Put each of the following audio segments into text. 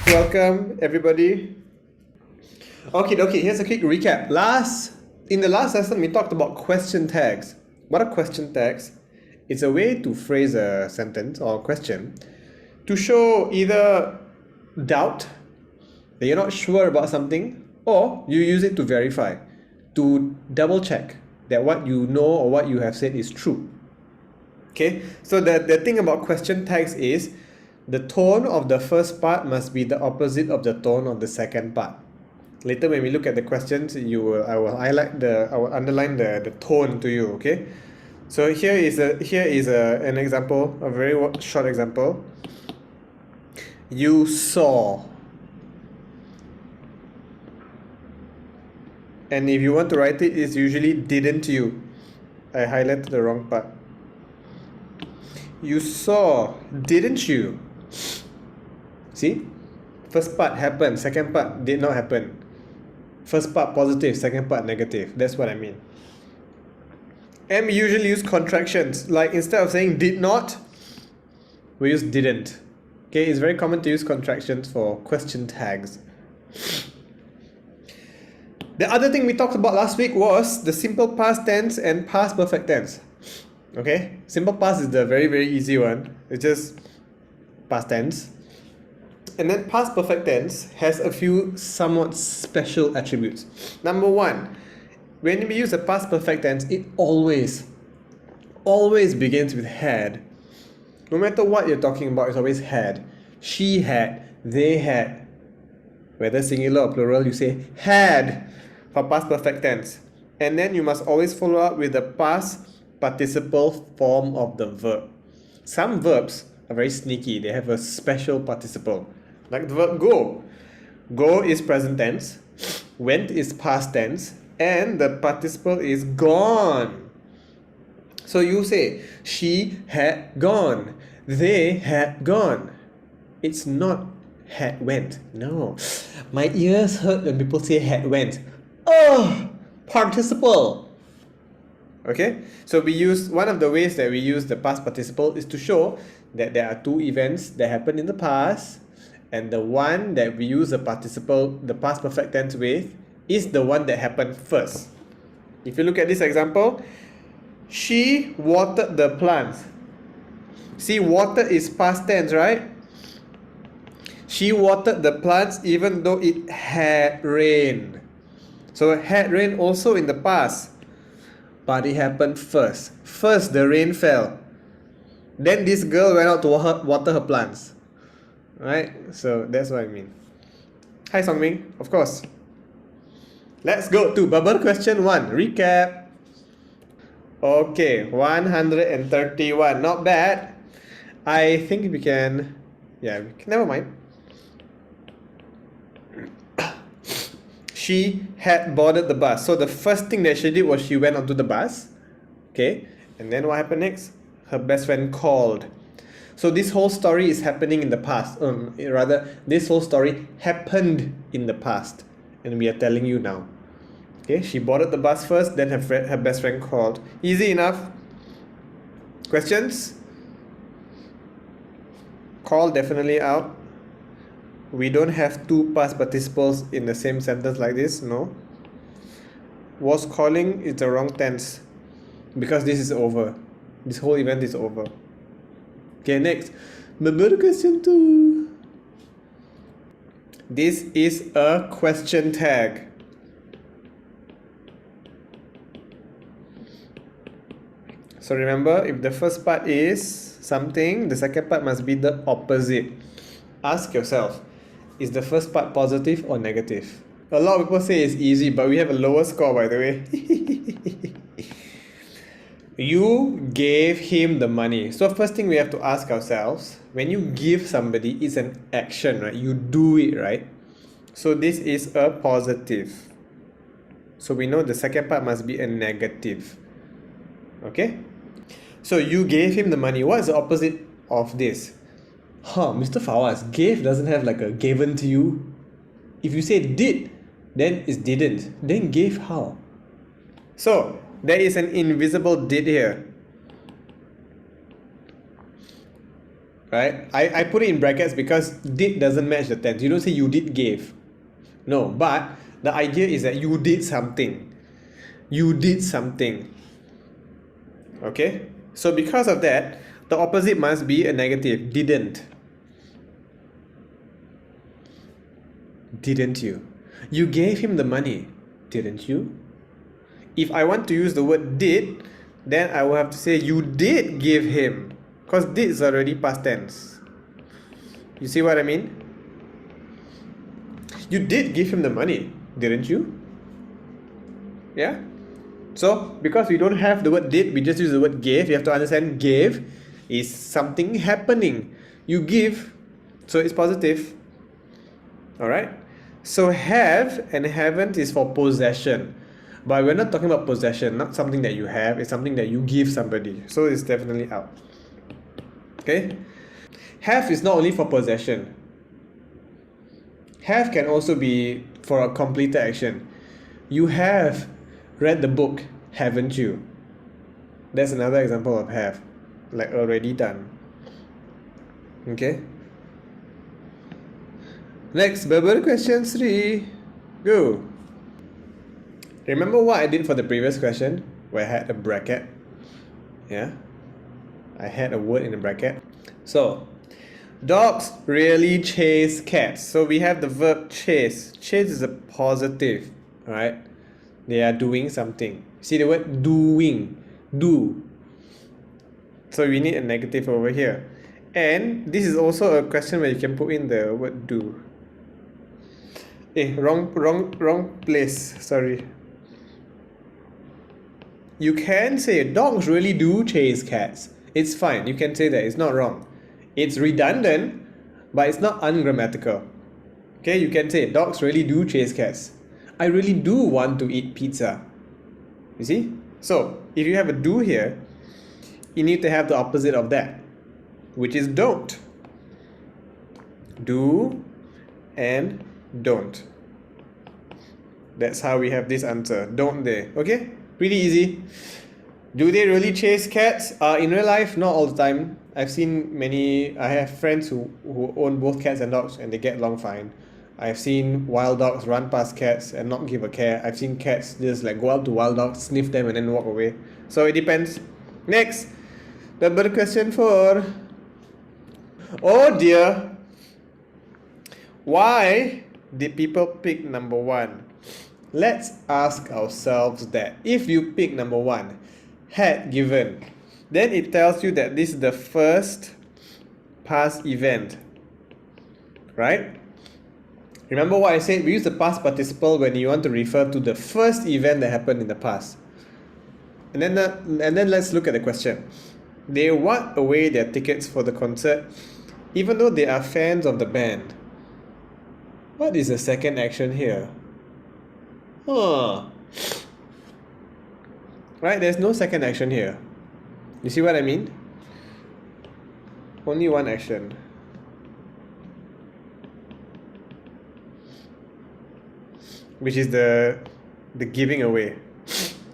Welcome everybody. Okay, here's a quick recap. In the last lesson we talked about question tags. What are question tags? It's a way to phrase a sentence or a question to show either doubt, that you're not sure about something, or you use it to verify, to double check that what you know or what you have said is true. Okay, so the thing about question tags is the tone of the first part must be the opposite of the tone of the second part. Later when we look at the questions, I will underline the tone to you. Okay, so here is an example, a very short example. You saw. And if you want to write it, it's usually didn't you. I highlighted the wrong part. You saw, didn't you? See? First part happened, second part did not happen. First part positive, second part negative. That's what I mean. And we usually use contractions. Like instead of saying did not, we use didn't. Okay, it's very common to use contractions for question tags. The other thing we talked about last week was the simple past tense and past perfect tense. Okay, simple past is the very easy one. It's just past tense. And then past perfect tense has a few somewhat special attributes. Number one, when we use the past perfect tense, it always begins with had. No matter what you're talking about, it's always had. She had, they had. Whether singular or plural, you say had for past perfect tense. And then you must always follow up with the past participle form of the verb. Some verbs are very sneaky. They have a special participle. Like the verb go. Go is present tense. Went is past tense. And the participle is gone. So you say, she had gone. They had gone. It's not had went. No. My ears hurt when people say had went. Oh, participle. Okay, so we use one of the ways that we use the past participle is to show that there are two events that happened in the past, and the one that we use the participle, the past perfect tense with, is the one that happened first. If you look at this example, she watered the plants. See, water is past tense, right? She watered the plants even though it had rained. So it had rained also in the past. But it happened first. First, the rain fell. Then this girl went out to water her plants. Right? So that's what I mean. Hi Songming, of course. Let's go to bubble question 1. Recap. Okay, 131. Not bad. I think we can... never mind. She had boarded the bus. So the first thing that she did was she went onto the bus. Okay. And then what happened next? Her best friend called. So this whole story is happening in the past. This whole story happened in the past. And we are telling you now. Okay. She boarded the bus first, then her best friend called. Easy enough. Questions? Call definitely out. We don't have two past participles in the same sentence like this, no. Was calling is the wrong tense because this is over. This whole event is over. Okay, next. Member question 2. This is a question tag. So remember, if the first part is something, the second part must be the opposite. Ask yourself, is the first part positive or negative? A lot of people say it's easy, but we have a lower score, by the way. You gave him the money. So first thing we have to ask ourselves, when you give somebody, it's an action, right? You do it, right? So this is a positive. So we know the second part must be a negative. Okay? So you gave him the money. What is the opposite of this? Mr. Fawaz, gave doesn't have like a given to you. If you say did, then it's didn't. Then gave how? So there is an invisible did here. right? I put it in brackets because did doesn't match the tense. You don't say you did gave. No, but the idea is that you did something. You did something. Okay? So because of that, the opposite must be a negative. Didn't. Didn't you? You gave him the money. Didn't you? If I want to use the word did, then I will have to say you did give him. Because did is already past tense. You see what I mean? You did give him the money, didn't you? Yeah? So, because we don't have the word did, we just use the word gave. You have to understand gave is something happening. You give, so it's positive. Alright? So have and haven't is for possession. But we're not talking about possession, not something that you have, it's something that you give somebody. So it's definitely out. Okay? Have is not only for possession. Have can also be for a completed action. You have read the book, haven't you? That's another example of have, like already done. Okay? Next, verbal question 3. Go. Remember what I did for the previous question where I had a bracket? Yeah? I had a word in a bracket. So, dogs really chase cats. So we have the verb chase. Chase is a positive, right? They are doing something. See the word doing. Do. So we need a negative over here. And this is also a question where you can put in the word do. Wrong place. Sorry. You can say dogs really do chase cats. It's fine. You can say that. It's not wrong. It's redundant, but it's not ungrammatical. Okay, you can say dogs really do chase cats. I really do want to eat pizza. You see? So, if you have a do here, you need to have the opposite of that, which is don't. Do and don't. That's how we have this answer. Don't they? Okay? Pretty easy. Do they really chase cats? In real life, not all the time. I have friends who own both cats and dogs and they get along fine. I've seen wild dogs run past cats and not give a care. I've seen cats just like go up to wild dogs, sniff them and then walk away. So it depends. Next, number question 4. Oh dear. Why did people pick number 1? Let's ask ourselves that. If you pick number 1, had given, then it tells you that this is the first past event, right? Remember what I said? We use the past participle when you want to refer to the first event that happened in the past. And then let's look at the question. They want away their tickets for the concert, even though they are fans of the band. What is the second action here? Right, there's no second action here. You see what I mean? Only one action. Which is the giving away.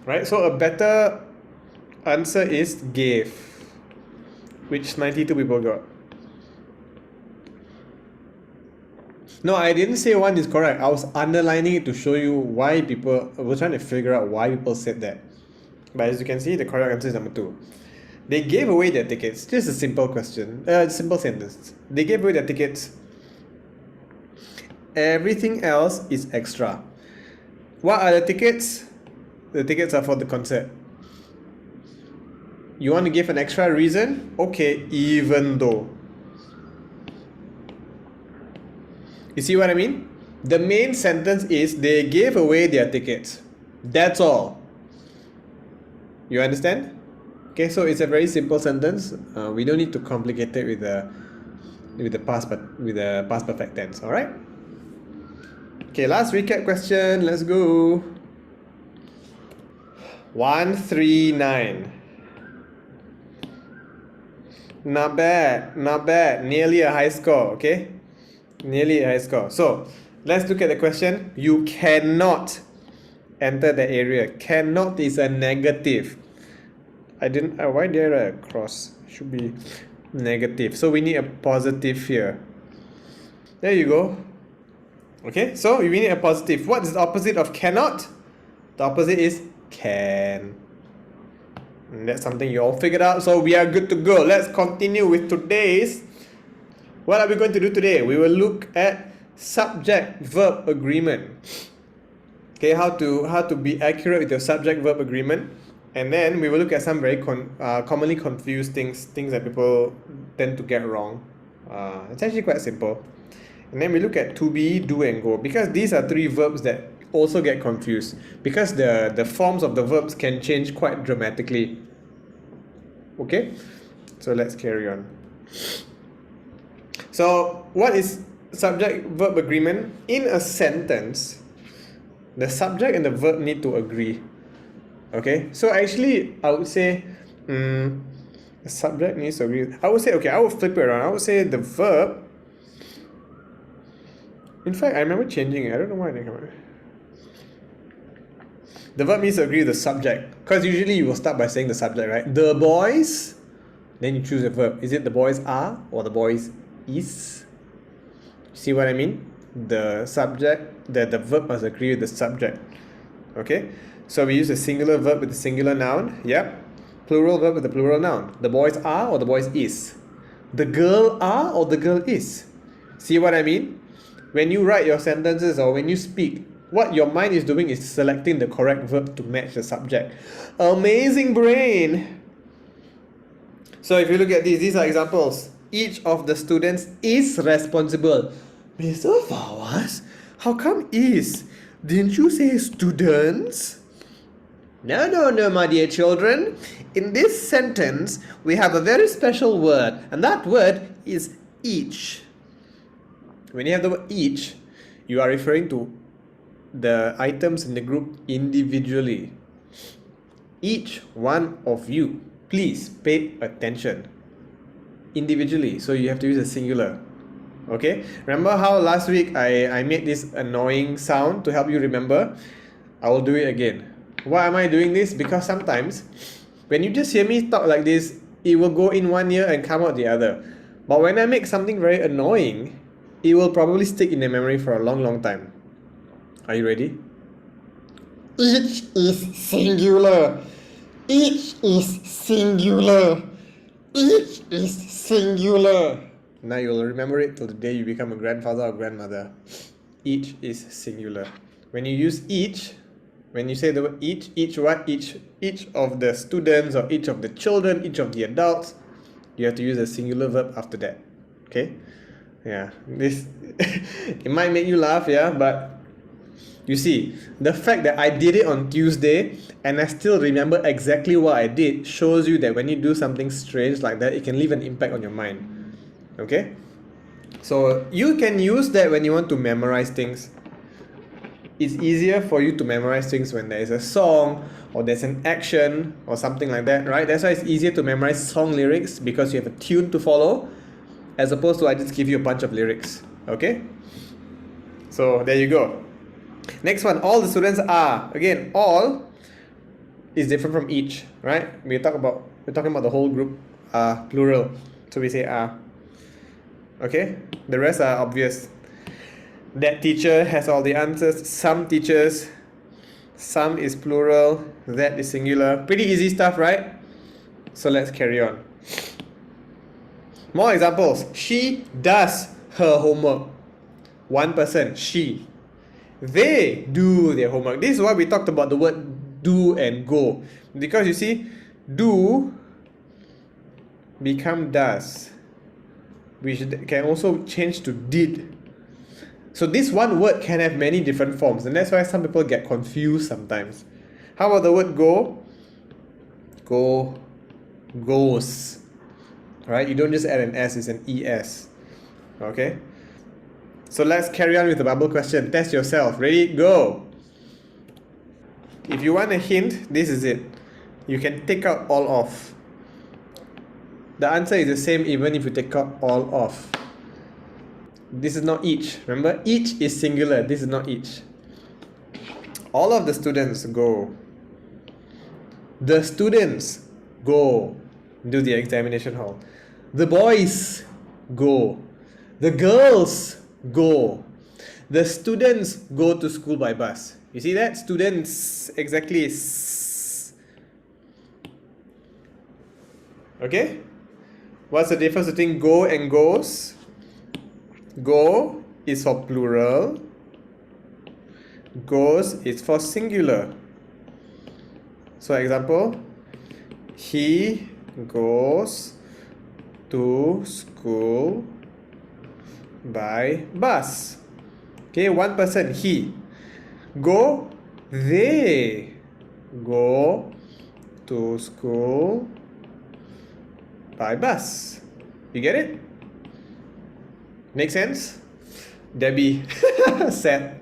Right? So a better answer is gave, which 92 people got. No, I didn't say one is correct. I was underlining it to show you why people... I was trying to figure out why people said that. But as you can see, the correct answer is number 2. They gave away their tickets. Just a simple question. Simple sentence. They gave away their tickets. Everything else is extra. What are the tickets? The tickets are for the concert. You want to give an extra reason? Okay, even though. You see what I mean? The main sentence is they gave away their tickets. That's all. You understand? Okay, so it's a very simple sentence. We don't need to complicate it with the past perfect tense. All right. Okay, last recap question. Let's go. 139. Not bad. Not bad. Nearly a high score. Okay. Nearly a high score. So let's look at the question. You cannot enter the area. Cannot is a negative. Why did I write a cross? Should be negative. So we need a positive here. There you go. Okay, so we need a positive. What is the opposite of cannot? The opposite is can. And that's something you all figured out, so we are good to go. Let's continue with today's. What are we going to do today? We will look at subject-verb agreement. Okay, how to be accurate with your subject-verb agreement. And then we will look at some very commonly confused things that people tend to get wrong. It's actually quite simple. And then we look at to be, do, and go, because these are three verbs that also get confused because the forms of the verbs can change quite dramatically. Okay, so let's carry on. So what is subject-verb agreement? In a sentence, the subject and the verb need to agree. Okay, so actually I would say the subject needs to agree. I would say, okay, I would flip it around. I would say the verb. In fact, I remember changing it. I don't know why I didn't come out. The verb needs to agree with the subject, because usually you will start by saying the subject, right? The boys, then you choose a verb. Is it the boys are or the boys is? See what I mean? The subject, the verb must agree with the subject. Okay, so we use a singular verb with a singular noun. Yep. Plural verb with a plural noun. The boys are or the boys is. The girl are or the girl is. See what I mean? When you write your sentences or when you speak, what your mind is doing is selecting the correct verb to match the subject. Amazing brain! So if you look at these are examples. Each of the students is responsible. Mr. Fawaz, how come is? Didn't you say students? No, my dear children. In this sentence, we have a very special word, and that word is each. When you have the word each, you are referring to the items in the group individually. Each one of you, please pay attention. Individually, so you have to use a singular. Okay, remember how last week I made this annoying sound to help you remember? I will do it again. Why am I doing this? Because sometimes when you just hear me talk like this, it will go in one ear and come out the other. But when I make something very annoying, it will probably stick in the memory for a long time. Are you ready? Each is singular. Each is singular. Each is singular. Now you will remember it till the day you become a grandfather or grandmother. Each is singular. When you use each, when you say the word each what? Each of the students or each of the children, each of the adults, you have to use a singular verb after that. Okay? Yeah, this it might make you laugh, yeah, but you see, the fact that I did it on Tuesday and I still remember exactly what I did shows you that when you do something strange like that, it can leave an impact on your mind. Okay? So you can use that when you want to memorize things. It's easier for you to memorize things when there is a song or there's an action or something like that, right? That's why it's easier to memorize song lyrics, because you have a tune to follow, as opposed to I just give you a bunch of lyrics. Okay? So there you go. Next one, all the students are. Again, all is different from each, right? We're talking about the whole group, plural. So we say are. Okay? The rest are obvious. That teacher has all the answers. Some teachers. Some is plural. That is singular. Pretty easy stuff, right? So let's carry on. More examples. She does her homework. One person, she. They do their homework. This is why we talked about the word do and go. Because you see, do become does, which can also change to did. So this one word can have many different forms, and that's why some people get confused sometimes. How about the word go? Go, goes. Right? You don't just add an S, it's an ES. Okay? So let's carry on with the bubble question. Test yourself. Ready? Go! If you want a hint, this is it. You can take out all of. The answer is the same even if you take out all of. This is not each. Remember, each is singular. This is not each. All of the students go. The students go to the examination hall. The boys go. The girls go. The students go to school by bus. You see that? Students, exactly. Okay? What's the difference between go and goes? Go is for plural. Goes is for singular. So example, he goes to school by bus. Okay, one person, he. Go, they go to school by bus. You get it? Make sense? Debbie said.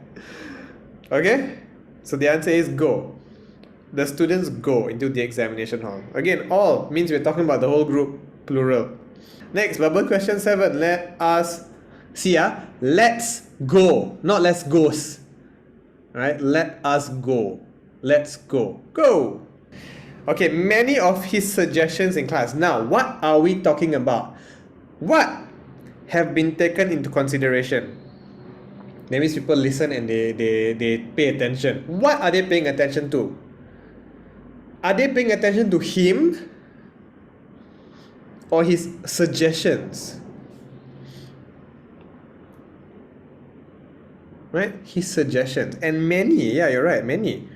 Okay? So the answer is go. The students go into the examination hall. Again, all means we're talking about the whole group, plural. Next, verbal question 7. Let us see, let's go, not let's goes. Alright, let us go. Let's go. Go! Okay, many of his suggestions in class. Now, what are we talking about? What have been taken into consideration? That means people listen and they pay attention. What are they paying attention to? Are they paying attention to him or his suggestions? Right? His suggestions. And many, yeah, you're right, many.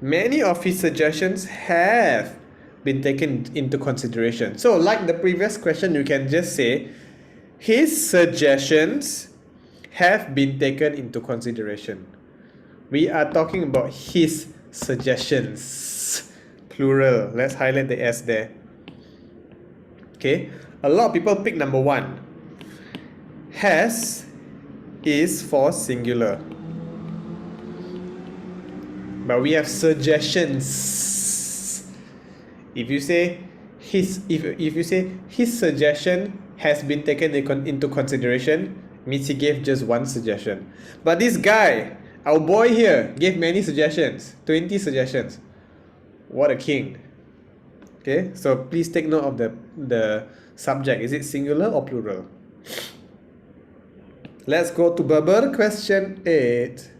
Many of his suggestions have been taken into consideration. So, like the previous question, you can just say, his suggestions have been taken into consideration. We are talking about his suggestions. Plural. Let's highlight the S there. Okay. A lot of people pick number 1. Has is for singular. But we have suggestions. If you say his suggestion has been taken into consideration, means he gave just one suggestion. But this guy, our boy here, gave many suggestions, 20 suggestions. What a king. Okay, so please take note of the subject. Is it singular or plural? Let's go to verbal question 8.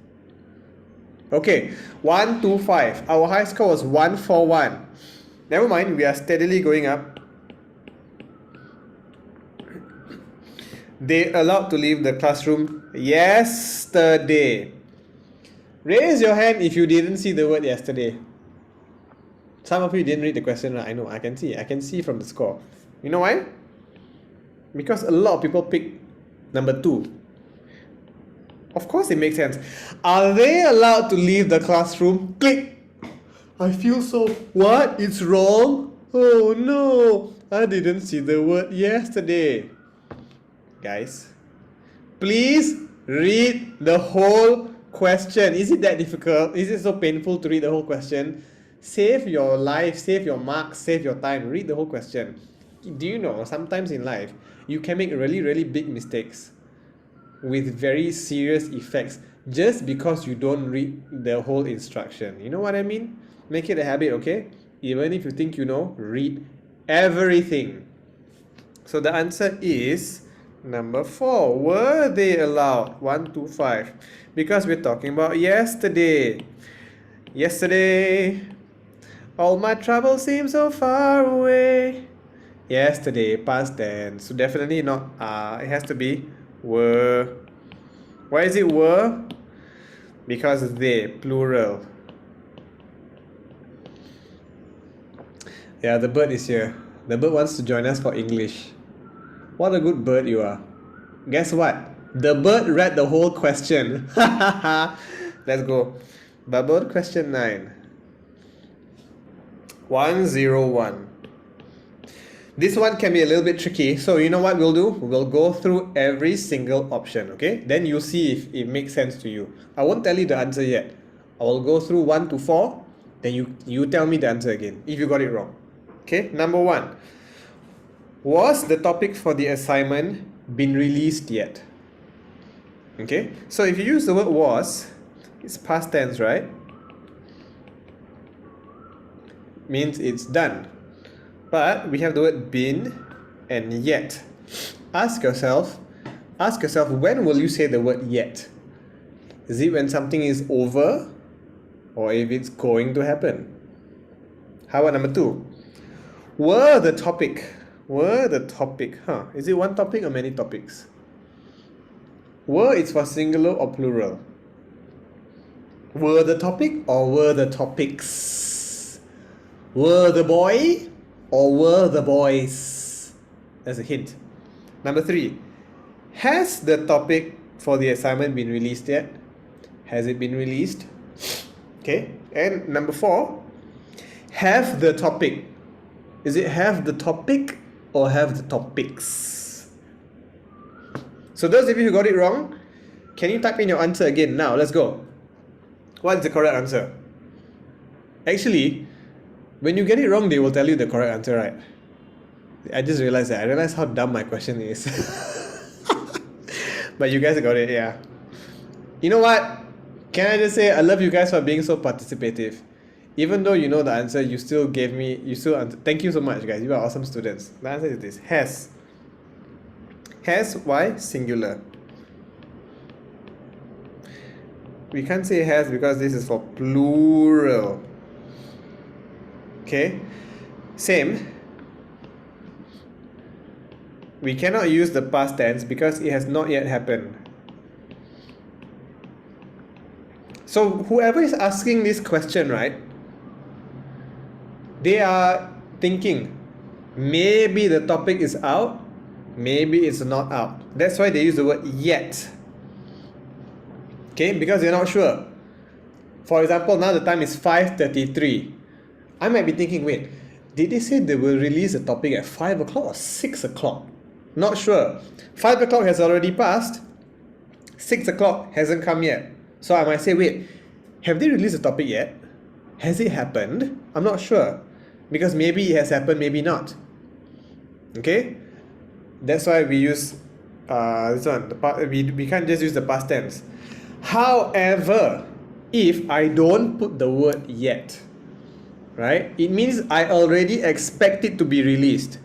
Okay, 1, 2, 5. Our high score was 141. Never mind, we are steadily going up. They allowed to leave the classroom yesterday. Raise your hand if you didn't see the word yesterday. Some of you didn't read the question. I know, I can see from the score. You know why? Because a lot of people pick number 2. Of course it makes sense. Are they allowed to leave the classroom? Click! I feel so... What? It's wrong? Oh no! I didn't see the word yesterday. Guys, please read the whole question. Is it that difficult? Is it so painful to read the whole question? Save your life, save your marks, save your time. Read the whole question. Do you know, sometimes in life, you can make really, really big mistakes with very serious effects just because you don't read the whole instruction. You know what I mean? Make it a habit, okay? Even if you think you know, read everything. So the answer is number 4. Were they allowed? 1, 2, 5. Because we're talking about yesterday. Yesterday, all my troubles seem so far away. Yesterday, past tense. So definitely not it has to be were. Why is it were? Because they, plural. Yeah, the bird is here. The bird wants to join us for English. What a good bird you are. Guess what? The bird read the whole question. Let's go. Bubble question 9. 101. This one can be a little bit tricky. So you know what we'll do? We'll go through every single option, okay? Then you'll see if it makes sense to you. I won't tell you the answer yet. I will go through 1 to 4. Then you tell me the answer again if you got it wrong. Okay, number 1. Was the topic for the assignment been released yet? Okay, so if you use the word was, it's past tense, right? Means it's done. But we have the word been and yet. Ask yourself, when will you say the word yet? Is it when something is over, or if it's going to happen? How about number 2? Were the topic, is it one topic or many topics? Were, it's for singular or plural? Were the topic or were the topics? Were the boy or were the boys? That's a hint. Number 3, has the topic for the assignment been released yet? Has it been released? Okay. And number 4, have the topic. Is it have the topic or have the topics? So those of you who got it wrong, can you type in your answer again now? Let's go. What is the correct answer? Actually, when you get it wrong, they will tell you the correct answer, right? I just realized that. I realized how dumb my question is. But you guys got it, yeah. You know what? Can I just say, I love you guys for being so participative. Even though you know the answer, you still answered. Thank you so much, guys. You are awesome students. The answer is this: has. Has, why? Singular. We can't say has because this is for plural. Okay? Same. We cannot use the past tense because it has not yet happened. So whoever is asking this question, right? They are thinking, maybe the topic is out, maybe it's not out. That's why they use the word yet. Okay, because they're not sure. For example, now the time is 5:33. I might be thinking, wait, did they say they will release the topic at 5 o'clock or 6 o'clock? Not sure. 5 o'clock has already passed. 6 o'clock hasn't come yet. So I might say, wait, have they released the topic yet? Has it happened? I'm not sure. Because maybe it has happened, maybe not. Okay? That's why we use this one. We can't just use the past tense. However, if I don't put the word yet, right, it means I already expect it to be released.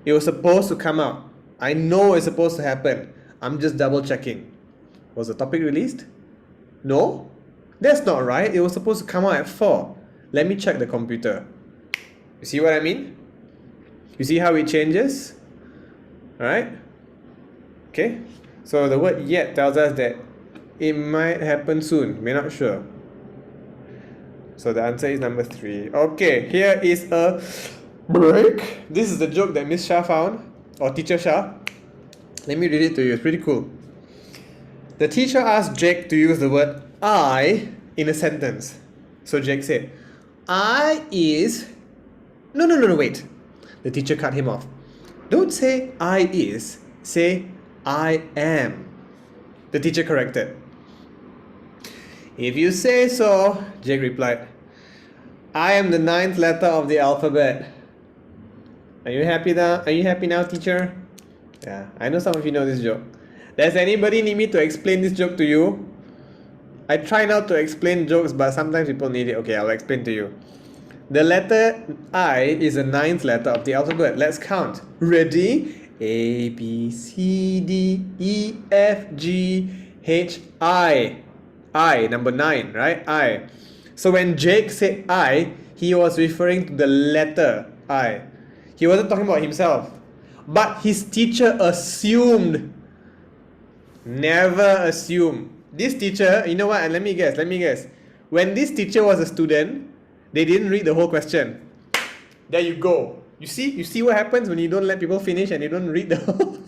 It was supposed to come out. I know it's supposed to happen. I'm just double checking. Was the topic released? No? That's not right. It was supposed to come out at 4. Let me check the computer. You see what I mean? You see how it changes? Alright? Okay? So the word yet tells us that it might happen soon. We're not sure. So the answer is number 3. Okay, here is a break. This is the joke that Miss Shah found, or Teacher Shah. Let me read it to you. It's pretty cool. The teacher asked Jake to use the word I in a sentence. So Jake said, I is... No, wait. The teacher cut him off. Don't say I is, say I am. The teacher corrected. If you say so, Jake replied, I am the 9th letter of the alphabet. Are you happy now? Are you happy now, teacher? Yeah, I know some of you know this joke. Does anybody need me to explain this joke to you? I try not to explain jokes, but sometimes people need it. Okay, I'll explain to you. The letter I is the 9th letter of the alphabet. Let's count. Ready? A, B, C, D, E, F, G, H, I. I, number 9, right? I. So when Jake said I, he was referring to the letter I. He wasn't talking about himself. But his teacher assumed. Never assume. This teacher, you know what? And let me guess. When this teacher was a student, they didn't read the whole question. There you go. You see what happens when you don't let people finish and you don't read the whole...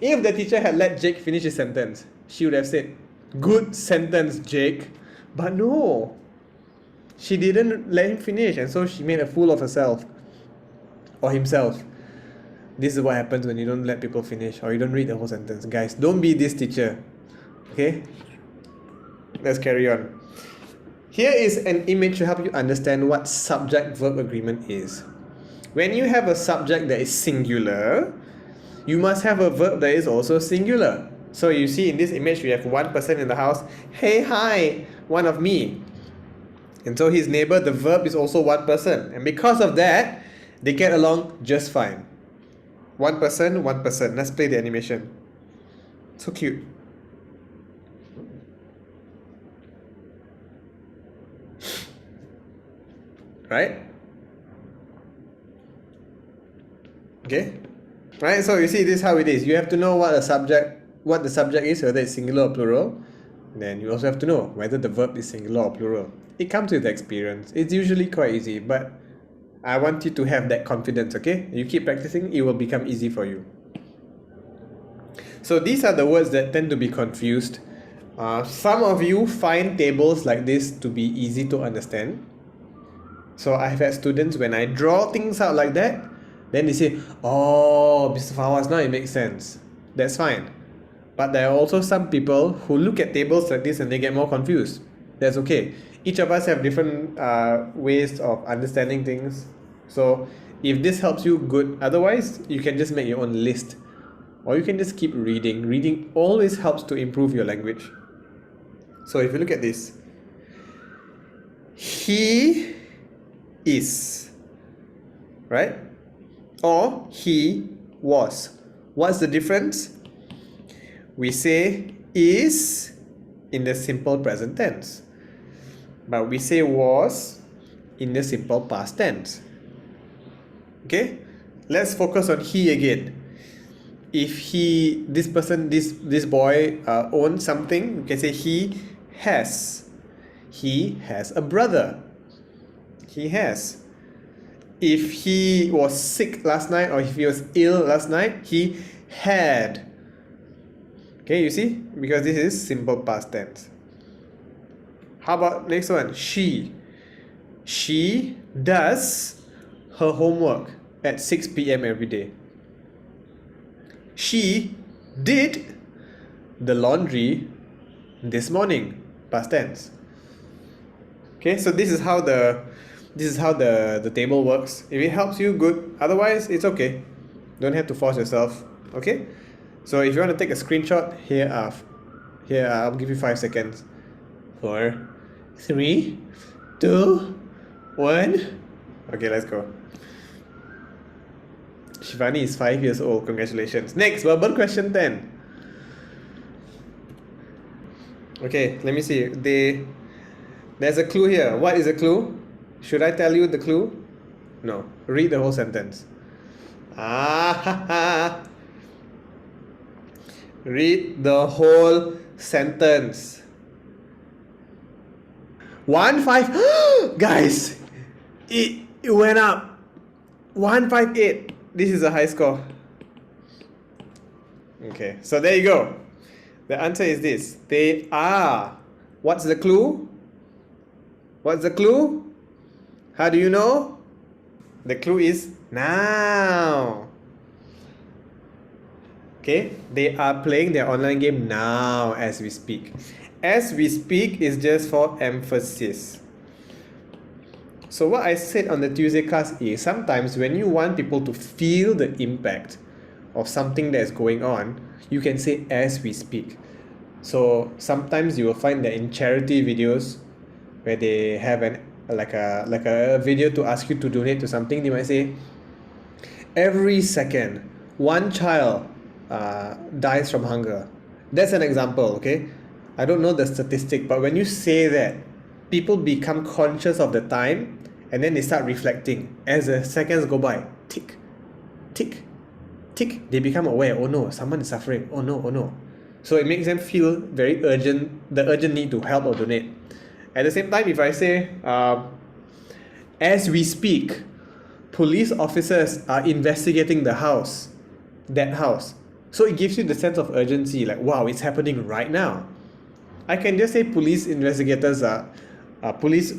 If the teacher had let Jake finish his sentence, she would have said, good sentence, Jake. But no. She didn't let him finish, and so she made a fool of herself. Or himself. This is what happens when you don't let people finish or you don't read the whole sentence. Guys, don't be this teacher. Okay? Let's carry on. Here is an image to help you understand what subject-verb agreement is. When you have a subject that is singular, you must have a verb that is also singular. So you see in this image, we have one person in the house. Hey, hi, one of me. And so his neighbor, the verb is also one person. And because of that, they get along just fine. One person, one person. Let's play the animation. So cute. Right? Okay? Right, so you see this is how it is. You have to know what the subject is, whether it's singular or plural. And then you also have to know whether the verb is singular or plural. It comes with experience. It's usually quite easy, but I want you to have that confidence, okay? You keep practicing, it will become easy for you. So these are the words that tend to be confused. Some of you find tables like this to be easy to understand. So I've had students, when I draw things out like that, then they say, oh, Mr. Fawaz, now it makes sense. That's fine. But there are also some people who look at tables like this and they get more confused. That's okay. Each of us have different ways of understanding things. So if this helps you, good. Otherwise, you can just make your own list. Or you can just keep reading. Reading always helps to improve your language. So if you look at this, he is, right? Or he was. What's the difference? We say is in the simple present tense, but we say was in the simple past tense. Okay? Let's focus on he again. If this boy owns something, we can say he has. He has a brother. He has. If he was sick last night or if he was ill last night, he had. Okay, you see? Because this is simple past tense. How about next one? She. She does her homework at 6 p.m. every day. She did the laundry this morning, past tense. Okay, so this is how the table works. If it helps you, good. Otherwise, it's okay. Don't have to force yourself. Okay? So if you want to take a screenshot, here I'll give you 5 seconds. 4, 3, 2, 1. Okay, let's go. Shivani is 5 years old. Congratulations. Next, verbal question 10. Okay, let me see. There's a clue here. What is a clue? Should I tell you the clue? No. Read the whole sentence. Read the whole sentence. 1-5. Guys, it went up. 158. This is a high score. Okay, so there you go. The answer is this. They are. What's the clue? What's the clue? How do you know? The clue is now. Okay, they are playing their online game now as we speak. As we speak is just for emphasis. So what I said on the Tuesday class is sometimes when you want people to feel the impact of something that's going on, you can say as we speak. So sometimes you will find that in charity videos where they have like a video to ask you to donate to something, they might say every second one child dies from hunger. That's an example, okay? I don't know the statistic, but when you say that, people become conscious of the time and then they start reflecting as the seconds go by. Tick, tick, tick. They become aware. Oh no, someone is suffering. Oh no, oh no. So it makes them feel very urgent, the urgent need to help or donate. At the same time, if I say, as we speak, police officers are investigating that house. So it gives you the sense of urgency, like, wow, it's happening right now. I can just say police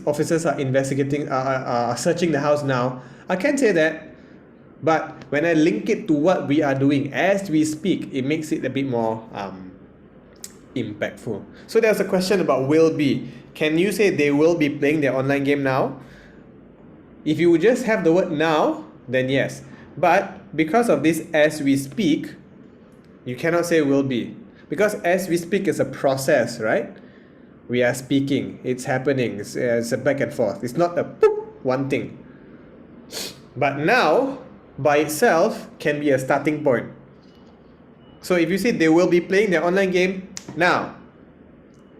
officers are investigating, are searching the house now. I can say that, but when I link it to what we are doing as we speak, it makes it a bit more impactful. So there's a question about will be. Can you say they will be playing their online game now? If you would just have the word now, then yes. But because of this as we speak, you cannot say will be. Because as we speak is a process, right? We are speaking. It's happening. It's a back and forth. It's not a poop, one thing. But now, by itself can be a starting point. So if you say they will be playing their online game now,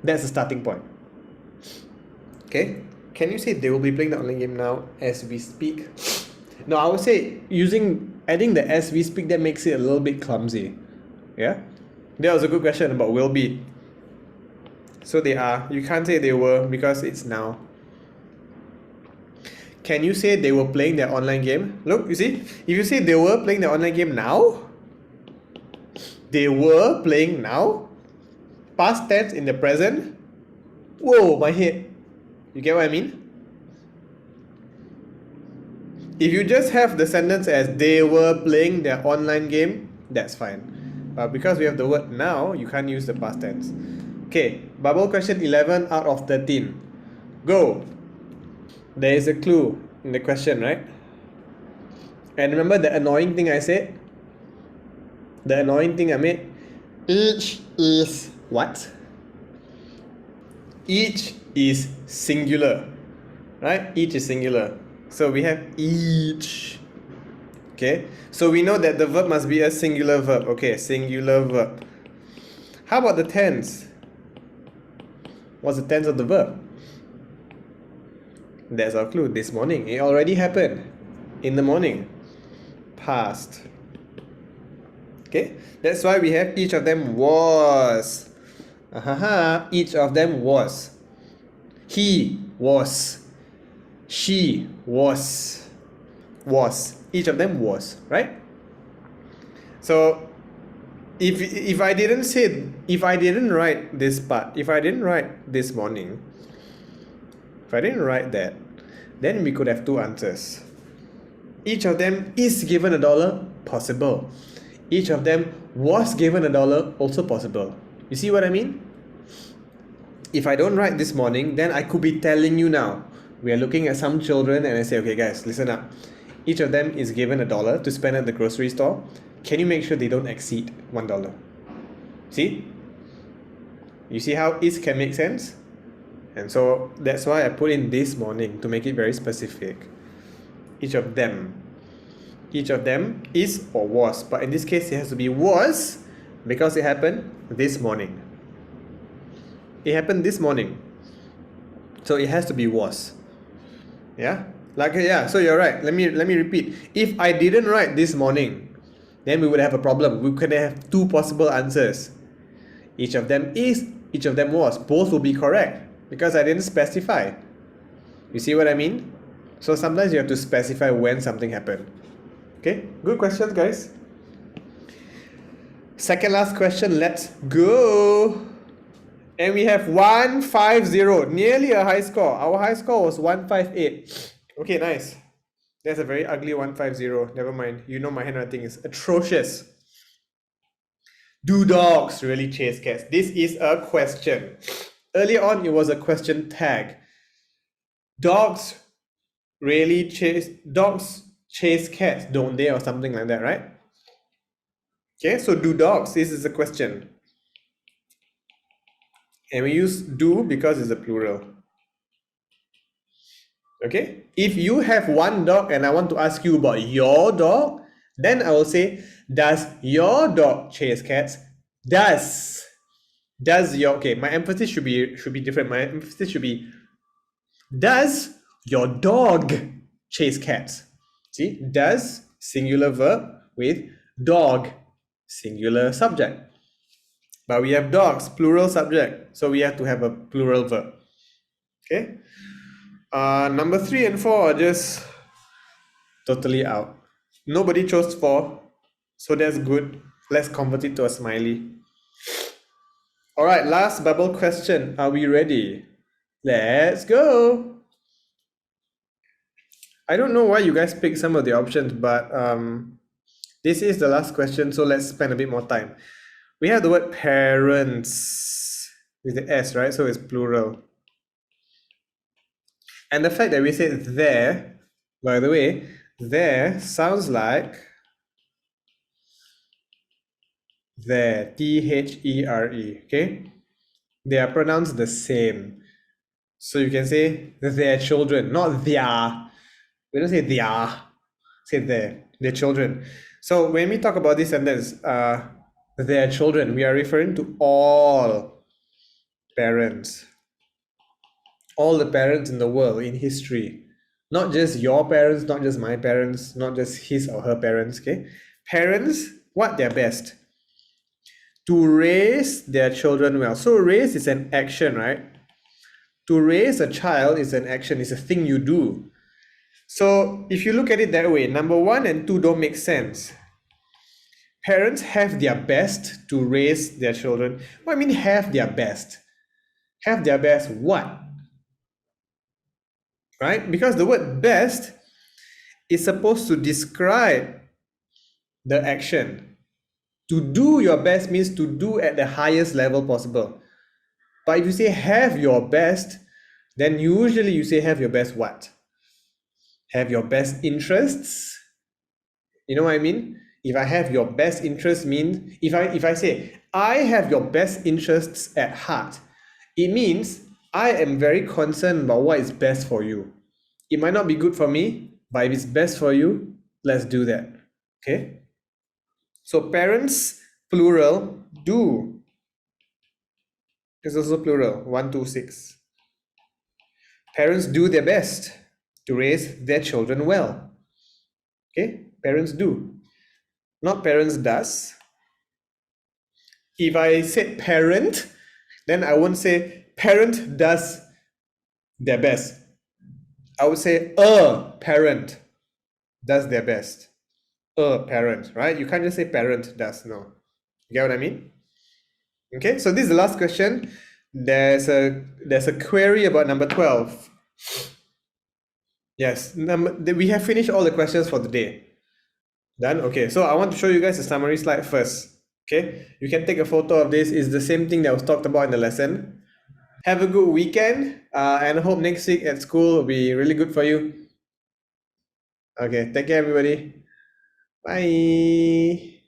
that's the starting point. Okay? Can you say they will be playing the online game now as we speak? No, I would say adding the as we speak, that makes it a little bit clumsy. Yeah? That was a good question about will be. So they are. You can't say they were because it's now. Can you say they were playing their online game? Look, you see? If you say they were playing their online game now, they were playing now, past tense in the present. Whoa, my head. You get what I mean? If you just have the sentence as they were playing their online game, that's fine. But because we have the word now, you can't use the past tense. Okay, bubble question 11 out of 13. Go. There is a clue in the question, right? And remember the annoying thing I said? The annoying thing I made? Each is what? Each is singular, right? Each is singular. So we have each. Okay, so we know that the verb must be a singular verb. Okay, singular verb. How about the tense? What's the tense of the verb? That's our clue. This morning. It already happened. In the morning. Past. Okay, that's why we have each of them was. Each of them was. He was. She was. Was. Each of them was, right? So if I didn't write this part, if I didn't write this morning, if I didn't write that, then we could have two answers. Each of them is given $1, possible. Each of them was given $1, also possible. You see what I mean? If I don't write this morning, then I could be telling you now. We are looking at some children and I say, okay guys, listen up. Each of them is given $1 to spend at the grocery store. Can you make sure they don't exceed $1? See? You see how is can make sense? And so that's why I put in this morning to make it very specific. Each of them. Each of them is or was. But in this case, it has to be was because it happened this morning. It happened this morning. So it has to be was. Yeah? So you're right. Let me repeat. If I didn't write this morning, then we would have a problem. We could have two possible answers. Each of them is, each of them was. Both will be correct because I didn't specify. You see what I mean? So sometimes you have to specify when something happened. Okay, good questions, guys. Second last question, let's go. And we have 150, nearly a high score. Our high score was 158. Okay, nice. That's a very ugly 150. Never mind. You know my handwriting is atrocious. Do dogs really chase cats? This is a question. Earlier on, it was a question tag. Dogs chase cats, don't they? Or something like that, right? Okay, so do dogs? This is a question. And we use do because it's a plural. Okay, if you have one dog and I want to ask you about your dog, then I will say, does your dog chase cats? Does your, okay, my emphasis should be different. My emphasis should be, does your dog chase cats? See, does singular verb with dog singular subject. But we have dogs plural subject, so we have to have a plural verb. Okay. Number 3 and 4 are just totally out. Nobody chose 4, so that's good. Let's convert it to a smiley. All right, last bubble question. Are we ready? Let's go. I don't know why you guys picked some of the options, but this is the last question, so let's spend a bit more time. We have the word parents with the S, right? So it's plural. And the fact that we said there, by the way, there sounds like there, T-H-E-R-E, okay? They are pronounced the same. So you can say their children, not their. We don't say their, say there. Their children. So when we talk about this sentence, their children, we are referring to all parents, all the parents in the world, in history. Not just your parents, not just my parents, not just his or her parents, okay? Parents, what their best to raise their children well. So raise is an action, right? To raise a child is an action, is a thing you do. So if you look at it that way, number 1 and 2 don't make sense. Parents have their best to raise their children. What I mean have their best? Have their best what? Right? Because the word best is supposed to describe the action. To do your best means to do at the highest level possible. But if you say have your best, then usually you say have your best what? Have your best interests. You know what I mean? If I have your best interests means if I say I have your best interests at heart, it means I am very concerned about what is best for you. It might not be good for me, but if it's best for you, let's do that. Okay? So parents, plural, do. It's also plural, 1, 2, 6. Parents do their best to raise their children well. Okay? Parents do. Not parents does. If I said parent, then I won't say parent does their best. I would say a parent does their best. A parent, right? You can't just say parent does, no. You get what I mean? Okay, so this is the last question. There's a query about number 12. Yes, we have finished all the questions for the day. Done? Okay, so I want to show you guys a summary slide first. Okay, you can take a photo of this. It's the same thing that was talked about in the lesson. Have a good weekend, and I hope next week at school will be really good for you. Okay, take care, everybody. Bye.